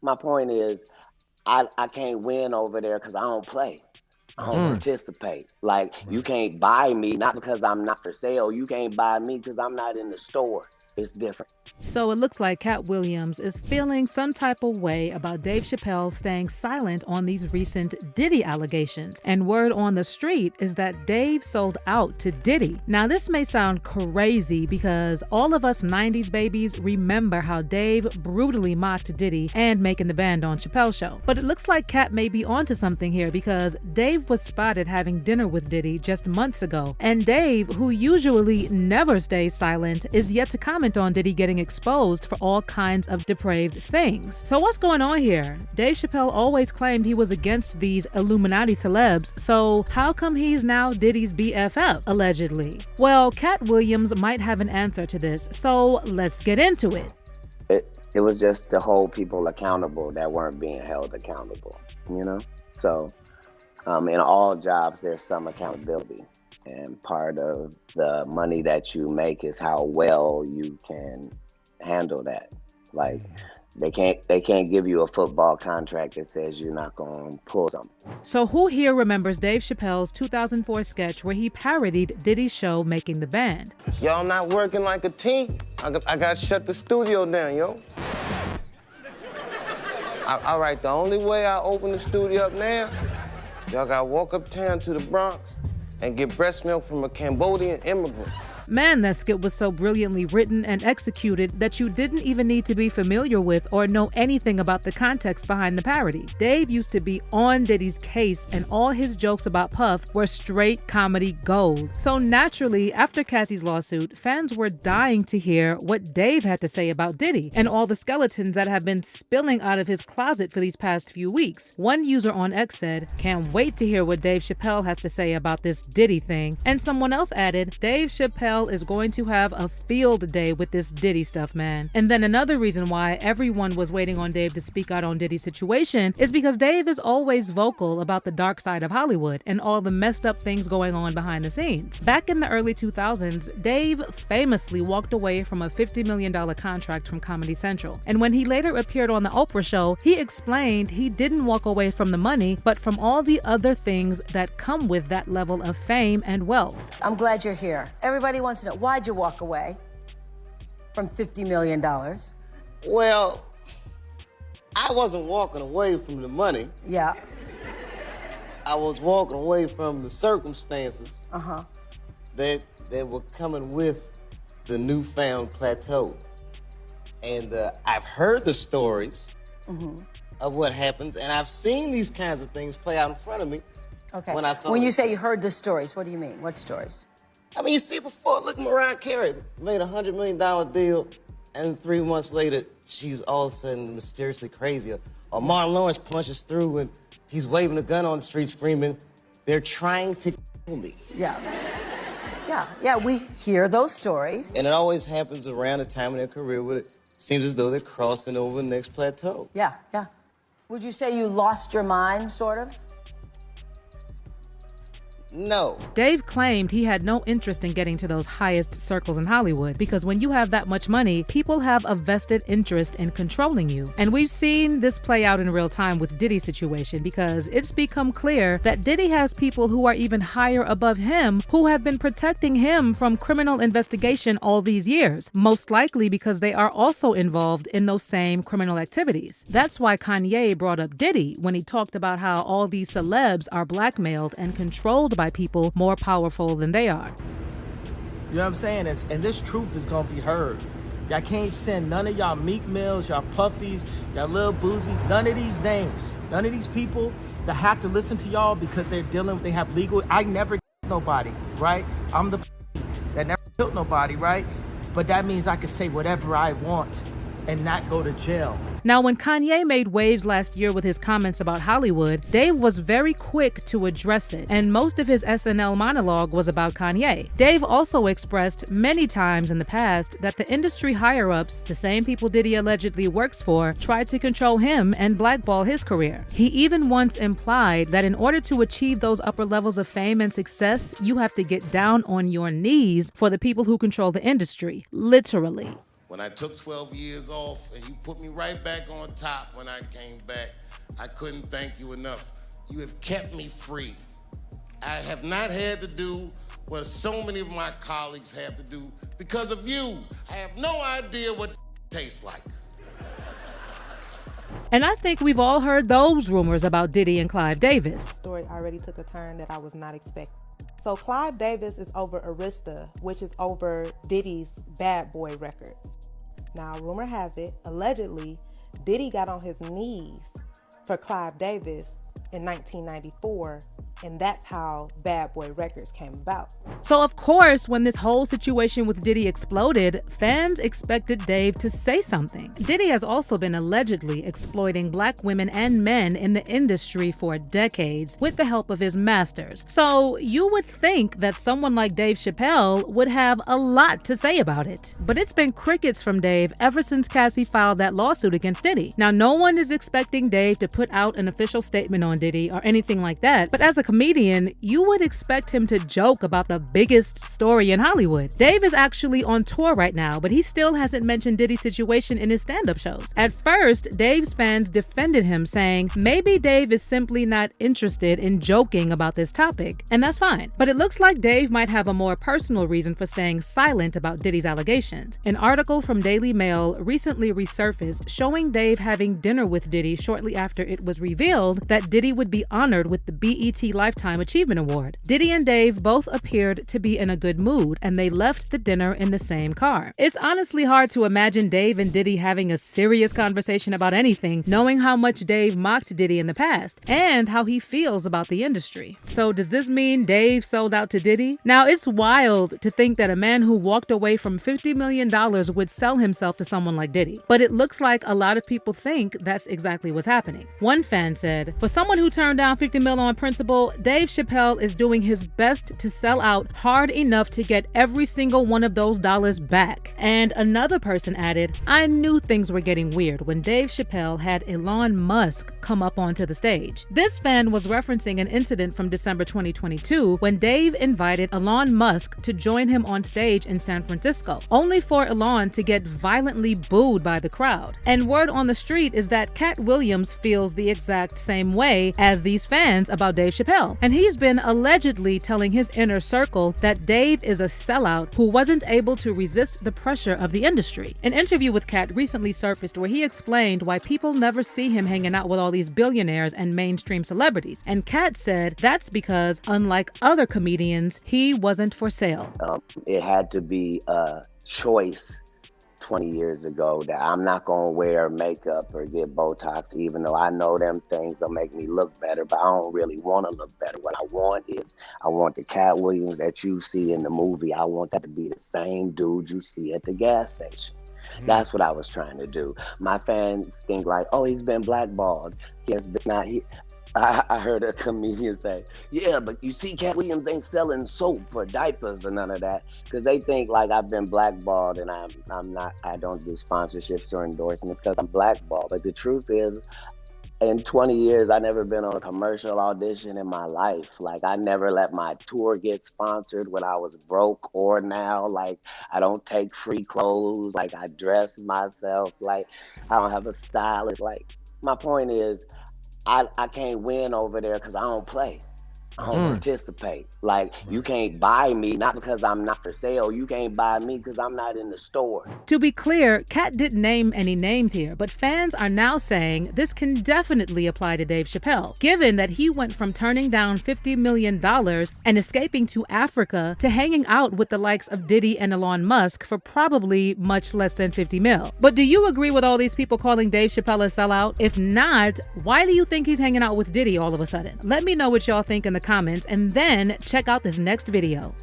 My point is, I can't win over there because I don't play. I don't participate. Like, you can't buy me, not because I'm not for sale. You can't buy me because I'm not in the store. It's different. So it looks like Katt Williams is feeling some type of way about Dave Chappelle staying silent on these recent Diddy allegations. And word on the street is that Dave sold out to Diddy. Now, this may sound crazy because all of us 90s babies remember how Dave brutally mocked Diddy and Making the Band on Chapelle Show. But it looks like Katt may be onto something here because Dave was spotted having dinner with Diddy just months ago. And Dave, who usually never stays silent, is yet to comment on Diddy getting exposed for all kinds of depraved things. So what's going on here? Dave Chappelle always claimed he was against these Illuminati celebs, so how come he's now Diddy's BFF, allegedly? Well, Katt Williams might have an answer to this, so let's get into it. It was just to hold people accountable that weren't being held accountable, you know? So in all jobs, there's some accountability. And part of the money that you make is how well you can handle that. Like, they can't give you a football contract that says you're not going to pull something. So who here remembers Dave Chappelle's 2004 sketch where he parodied Diddy's show Making the Band? Y'all not working like a team? I got to shut the studio down, yo. All right, the only way I open the studio up now, y'all got to walk uptown to the Bronx and get breast milk from a Cambodian immigrant. Man, that skit was so brilliantly written and executed that you didn't even need to be familiar with or know anything about the context behind the parody. Dave used to be on Diddy's case, and all his jokes about Puff were straight comedy gold. So naturally, after Cassie's lawsuit, fans were dying to hear what Dave had to say about Diddy and all the skeletons that have been spilling out of his closet for these past few weeks. One user on X said, "Can't wait to hear what Dave Chappelle has to say about this Diddy thing." And someone else added, "Dave Chappelle is going to have a field day with this Diddy stuff, man." And then another reason why everyone was waiting on Dave to speak out on Diddy's situation is because Dave is always vocal about the dark side of Hollywood and all the messed up things going on behind the scenes. Back in the early 2000s, Dave famously walked away from a $50 million contract from Comedy Central. And when he later appeared on the Oprah show, he explained he didn't walk away from the money, but from all the other things that come with that level of fame and wealth. I'm glad you're here. Everybody wants to know, why'd you walk away from $50 million? Well, I wasn't walking away from the money. Yeah. I was walking away from the circumstances Uh-huh. that were coming with the newfound plateau. And I've heard the stories of what happens, and I've seen these kinds of things play out in front of me. Okay. When you say you heard the stories, what do you mean? What stories? I mean, you see before, look, Mariah Carey made a $100 million deal, and 3 months later, she's all of a sudden mysteriously crazy. Or Martin Lawrence punches through, and he's waving a gun on the street screaming, "They're trying to kill me." Yeah. Yeah, we hear those stories. And it always happens around the time in their career where it seems as though they're crossing over the next plateau. Yeah. Would you say you lost your mind, sort of? No. Dave claimed he had no interest in getting to those highest circles in Hollywood because when you have that much money, people have a vested interest in controlling you. And we've seen this play out in real time with Diddy's situation because it's become clear that Diddy has people who are even higher above him who have been protecting him from criminal investigation all these years, most likely because they are also involved in those same criminal activities. That's why Kanye brought up Diddy when he talked about how all these celebs are blackmailed and controlled by people more powerful than they are. You know what I'm saying? And this truth is gonna be heard. Y'all can't send none of y'all Meek Mills, y'all Puffies, y'all Lil Boozies, none of these names, none of these people that have to listen to y'all because they have legal. I never nobody, right? I'm the that never killed nobody, right? But that means I can say whatever I want and not go to jail. Now, when Kanye made waves last year with his comments about Hollywood, Dave was very quick to address it, and most of his SNL monologue was about Kanye. Dave also expressed many times in the past that the industry higher-ups, the same people Diddy allegedly works for, tried to control him and blackball his career. He even once implied that in order to achieve those upper levels of fame and success, you have to get down on your knees for the people who control the industry, literally. When I took 12 years off and you put me right back on top when I came back, I couldn't thank you enough. You have kept me free. I have not had to do what so many of my colleagues have to do because of you. I have no idea what it tastes like. And I think we've all heard those rumors about Diddy and Clive Davis. The story already took a turn that I was not expecting. So Clive Davis is over Arista, which is over Diddy's Bad Boy records. Now, rumor has it, allegedly, Diddy got on his knees for Clive Davis in 1994, and that's how Bad Boy Records came about. So of course, when this whole situation with Diddy exploded, fans expected Dave to say something. Diddy has also been allegedly exploiting black women and men in the industry for decades with the help of his masters. So you would think that someone like Dave Chappelle would have a lot to say about it. But it's been crickets from Dave ever since Cassie filed that lawsuit against Diddy. Now, no one is expecting Dave to put out an official statement on Diddy or anything like that, but as a comedian, you would expect him to joke about the biggest story in Hollywood. Dave is actually on tour right now, but he still hasn't mentioned Diddy's situation in his stand-up shows. At first, Dave's fans defended him, saying maybe Dave is simply not interested in joking about this topic, and that's fine. But it looks like Dave might have a more personal reason for staying silent about Diddy's allegations. An article from Daily Mail recently resurfaced showing Dave having dinner with Diddy shortly after it was revealed that Diddy would be honored with the BET Lifetime Achievement Award. Diddy and Dave both appeared to be in a good mood, and they left the dinner in the same car. It's honestly hard to imagine Dave and Diddy having a serious conversation about anything, knowing how much Dave mocked Diddy in the past, and how he feels about the industry. So does this mean Dave sold out to Diddy? Now, it's wild to think that a man who walked away from $50 million would sell himself to someone like Diddy, but it looks like a lot of people think that's exactly what's happening. One fan said, "For someone who turned down $50 million on principle, Dave Chappelle is doing his best to sell out hard enough to get every single one of those dollars back." And another person added, "I knew things were getting weird when Dave Chappelle had Elon Musk come up onto the stage." This fan was referencing an incident from December 2022 when Dave invited Elon Musk to join him on stage in San Francisco, only for Elon to get violently booed by the crowd. And word on the street is that Katt Williams feels the exact same way as these fans about Dave Chappelle. And he's been allegedly telling his inner circle that Dave is a sellout who wasn't able to resist the pressure of the industry. An interview with Katt recently surfaced where he explained why people never see him hanging out with all these billionaires and mainstream celebrities. And Katt said that's because, unlike other comedians, he wasn't for sale. It had to be a choice 20 years ago that I'm not going to wear makeup or get Botox, even though I know them things will make me look better, but I don't really want to look better. What I want the Katt Williams that you see in the movie. I want that to be the same dude you see at the gas station. That's what I was trying to do. My fans think like, oh, he's been blackballed. Yes, but not he. I heard a comedian say, yeah, but you see, Katt Williams ain't selling soap or diapers or none of that, because they think like I've been blackballed and I'm not. I don't do sponsorships or endorsements because I'm blackballed. But the truth is, in 20 years, I never been on a commercial audition in my life. Like, I never let my tour get sponsored when I was broke or now. Like, I don't take free clothes. Like, I dress myself. Like, I don't have a stylist. Like, my point is, I can't win over there because I don't play. I don't participate. Like, you can't buy me, not because I'm not for sale. You can't buy me because I'm not in the store. To be clear, Katt didn't name any names here, but fans are now saying this can definitely apply to Dave Chappelle, given that he went from turning down $50 million and escaping to Africa to hanging out with the likes of Diddy and Elon Musk for probably much less than $50 million. But do you agree with all these people calling Dave Chappelle a sellout? If not, why do you think he's hanging out with Diddy all of a sudden? Let me know what y'all think in the comments, and then check out this next video.